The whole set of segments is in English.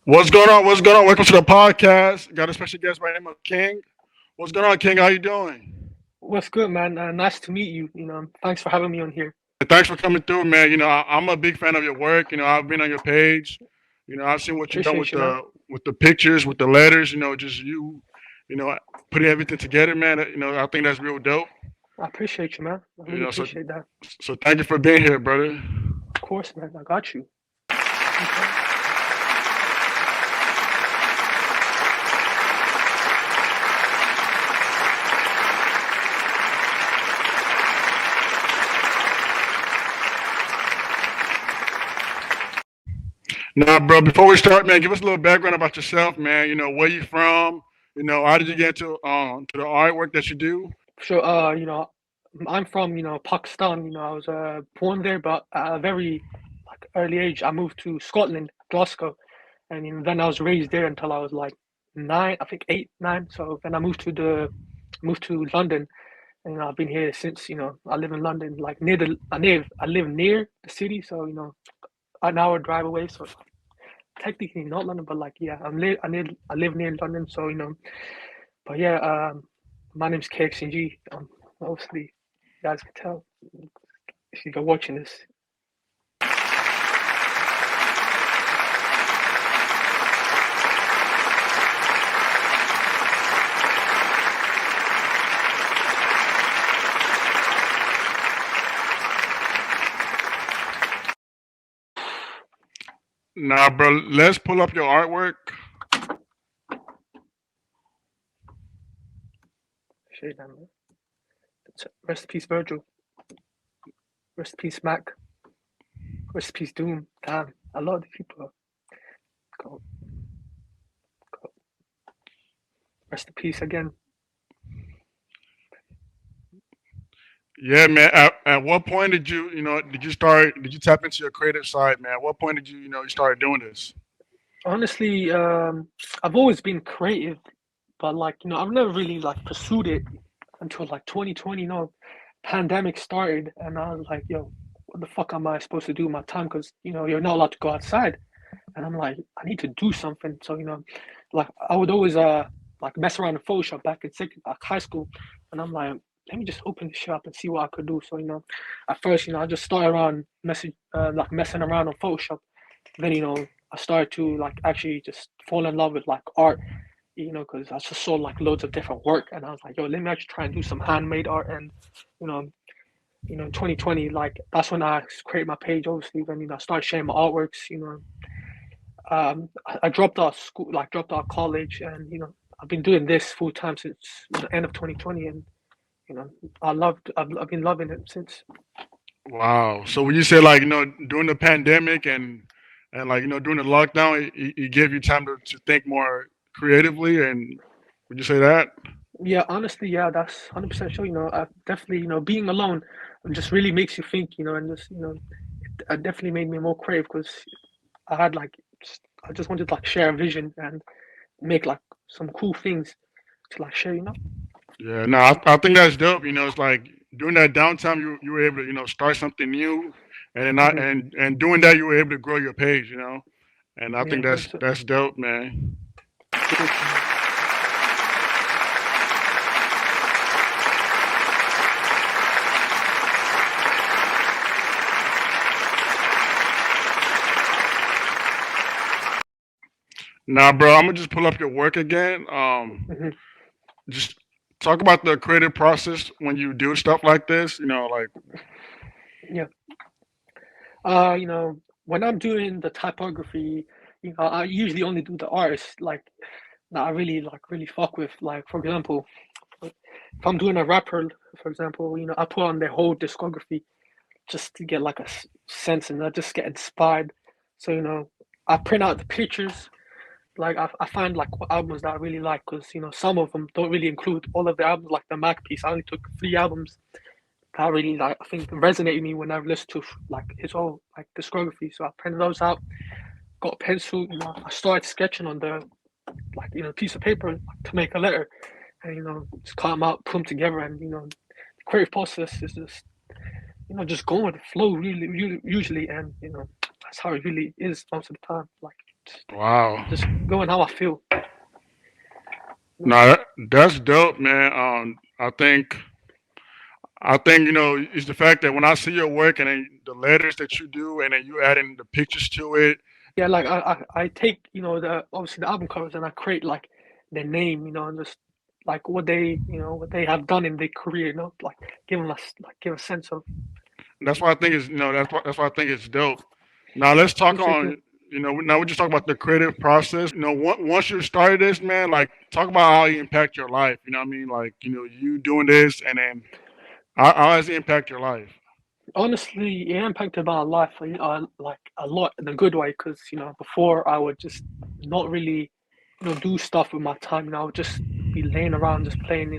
What's going on? What's going on? Welcome to the podcast. Got a special guest by the name of King. What's going on, King? How you doing? What's good, man? Nice to meet you. Thanks for having me on here. Thanks for coming through, man. I'm a big fan of your work. I've been on your page. I've seen what you've done Appreciate you, man. with the pictures, with the letters. Just you know, putting everything together, man. I think that's real dope. I appreciate you, man. I You really know, so appreciate that. so thank you for being here, brother. Of course, man. I got you. Anytime. Now, bro, before we start, man, give us a little background about yourself, man. Where you from? How did you get to the artwork that you do? So, I'm from Pakistan. I was born there, but at a very early age, I moved to Scotland, Glasgow, and then I was raised there until I was like nine, I think eight, nine. So then I moved to London, and I've been here since. I live in London, like I live near the city, so an hour drive away. So technically not London, but like yeah, I live near London, so But yeah, my name's KXNG. Obviously, you guys can tell if you're watching this. Nah, bro, let's pull up your artwork. Show you down there. Rest in peace, Virgil. Rest in peace, Mac. Rest in peace, Doom. Damn, a lot of people go, go. Rest in peace again. Yeah, man. At what point did you tap into your creative side, man? At what point did you started doing this? Honestly, I've always been creative, but I've never really like pursued it until like 2020. Pandemic started, and I was like, yo, what the fuck am I supposed to do with my time? Because you're not allowed to go outside, and I'm like, I need to do something. So like I would always like mess around in Photoshop back in high school, and I'm like, let me just open the shop and see what I could do. So at first I just started around messing around on Photoshop. Then I started to like actually just fall in love with like art, because I just saw like loads of different work, and I was like, yo, let me actually try and do some handmade art. And you know, 2020, like that's when I created my page. Obviously, then I started sharing my artworks. I dropped out of school, like dropped out of college, and I've been doing this full time since the end of 2020, and you know, I've been loving it since. Wow. So when you say like during the pandemic and like during the lockdown, it gave you time to think more creatively, and would you say that? Yeah, honestly, yeah, that's 100% sure. I definitely, being alone just really makes you think, and just, it definitely made me more creative because I had like, I just wanted to like share a vision and make like some cool things to like share. Yeah. No, I think that's dope. It's like during that downtime, you were able to start something new, and not Hmm. and doing that you were able to grow your page. And I Yeah, think that's dope, man. appreciate you, man. Nah, bro, I'm gonna just pull up your work again. Hmm. Just talk about the creative process when you do stuff like this. Like Yeah. You know, when I'm doing the typography, I usually only do the artists like that I really fuck with. Like for example, if I'm doing a rapper, for example, I put on their whole discography just to get like a sense, and I just get inspired. So I print out the pictures. Like I find like what albums that I really like because some of them don't really include all of the albums. Like the Mac piece, I only took three albums that I really like. I think resonated with me when I listened to like his whole like discography. So I printed those out. Got a pencil. I started sketching on the like piece of paper to make a letter, and just cut them out, put them together, and the creative process is just just going with the flow really, really usually, and that's how it really is most of the time. Like Wow. just going how I feel. You know? No, that's dope, man. I think it's the fact that when I see your work and then the letters that you do, and then you adding the pictures to it. Yeah, like I take the obviously the album covers and I create like their name, and just like what they have done in their career, like give them like give a sense of. That's why I think it's that's why I think it's dope. Now let's talk Appreciate you. on now we just talk about the creative process. Once you started this, man, like talk about how it impact your life. You know what I mean? Like you doing this, and then how does it impact your life? Honestly, it impacted my life like a lot in a good way because before I would just not really do stuff with my time. I would just be laying around just playing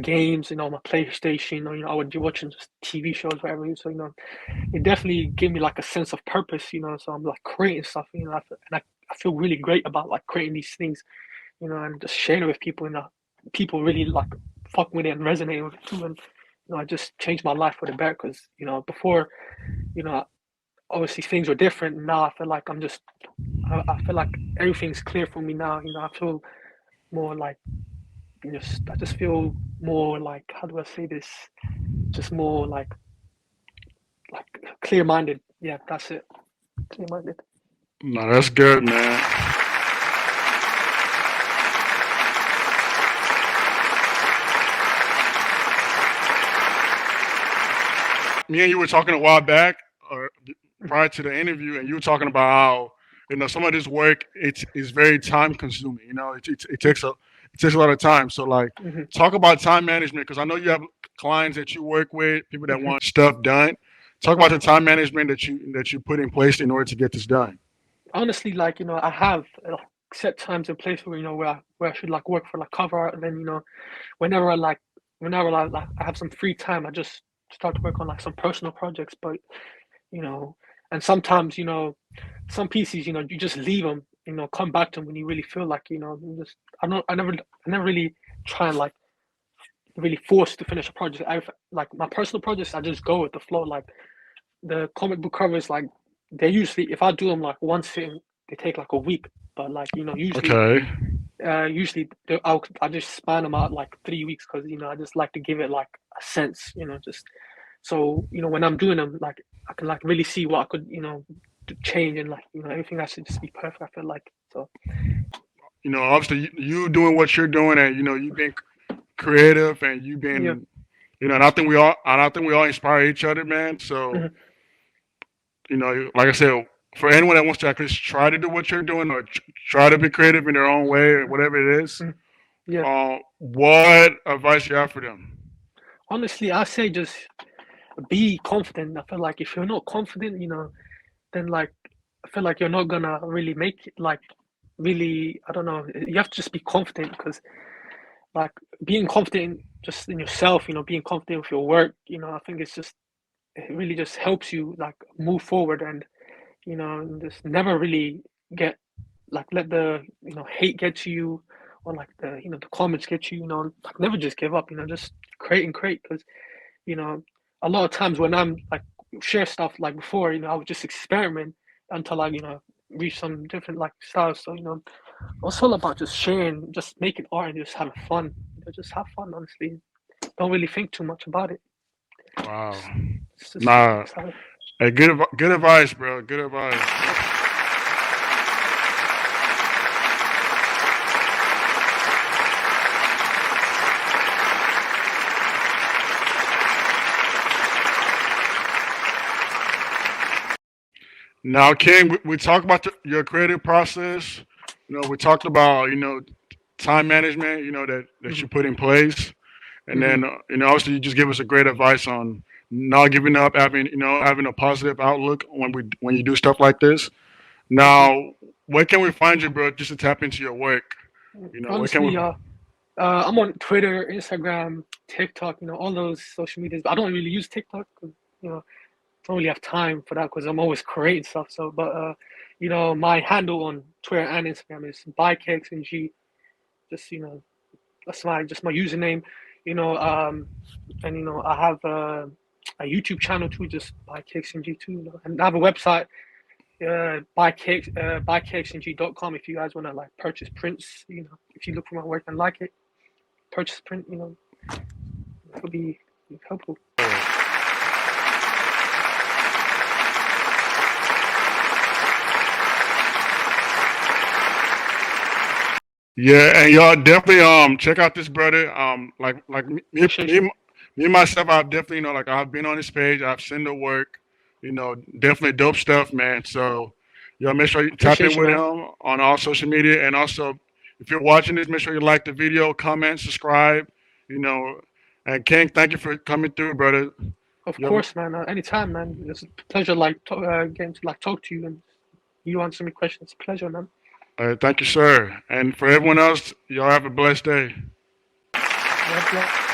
games, on my PlayStation, or I would be watching just TV shows, whatever. So it definitely gave me like a sense of purpose. So I'm like creating stuff, and I feel really great about like creating these things, and just sharing it with people. People really like fuck with it and resonate with it too. And I just changed my life for the better because before, you know, obviously things were different. Now I feel like I feel like everything's clear for me now. I feel more like I just feel more like, how do I say this? Just more like clear minded. Yeah, that's it. Clear minded. No, that's good, man. Me and you were talking a while back, or prior to the interview, and you were talking about how some of this work it's very time consuming. It takes a lot of time. So like, Hmm. talk about time management because I know you have clients that you work with, people that Hmm. want stuff done. Talk about the time management that you put in place in order to get this done. Honestly, like I have set times in place where where I should like work for like cover art, and then whenever I like whenever I have some free time, I just start to work on like some personal projects. But you know, and sometimes some pieces you just leave them, come back to them when you really feel like you just I never really try and like really force to finish a project. I like my personal projects, I just go with the flow. Like the comic book covers, like they usually if I do them like one sitting, they take like a week. But like Okay. usually I just span them out like 3 weeks because I just like to give it like a sense, just so when I'm doing them, like I can like really see what I could change, and like everything has to just be perfect. I feel like so. Obviously you doing what you're doing, and you being creative, and you Yeah. been and I think we all inspire each other, man. So Hmm. like I said, for anyone that wants to actually try to do what you're doing, or try to be creative in their own way, or whatever it is, Hmm. Yeah. what advice you have for them? Honestly, I say just be confident. I feel like if you're not confident, then like I feel like you're not gonna really make it. Like really, I don't know. You have to just be confident because like being confident just in yourself, being confident with your work, I think it really just helps you like move forward, and and just never really get like let the hate get to you, or like the comments get you, like never just give up, just create and create because you know a lot of times when I'm like share stuff like before, I would just experiment until I reach some different like styles. So it's all about just sharing, just making art and just having fun. Just have fun, honestly. Don't really think too much about it. Wow. Nah, Just have it. hey, good advice, bro. Good advice. Yep. Now, King, we talked about your creative process. We talked about time management. That Hmm. you put in place, and Hmm. then obviously you just give us a great advice on not giving up, having a positive outlook when you do stuff like this. Hmm. Now, where can we find you, bro? Just to tap into your work. Where can we? Honestly, I'm on Twitter, Instagram, TikTok, all those social medias. But I don't really use TikTok because don't really have time for that because I'm always creating stuff. So, but my handle on Twitter and Instagram is by KXNG. Just that's my username. You know, um, and I have a YouTube channel too, just by KXNG too. And I have a website. buyKXNG.com if you guys want to like purchase prints. You know, if you look for my work and like it, purchase print. You know, it would be helpful. Yeah, and y'all definitely check out this brother. Like Appreciate you. me and myself, I've definitely like I've been on his page. I've seen the work. Definitely dope stuff, man. So y'all make sure you tap Appreciate in you, with man. him on all social media, and also if you're watching this, make sure you like the video, comment, subscribe. You know, and King, thank you for coming through, brother. Of You course, man. Anytime, man. It's a pleasure, like getting to like talk to you and you answer me questions. Pleasure, man. thank you, sir. And for everyone else, y'all have a blessed day. God bless.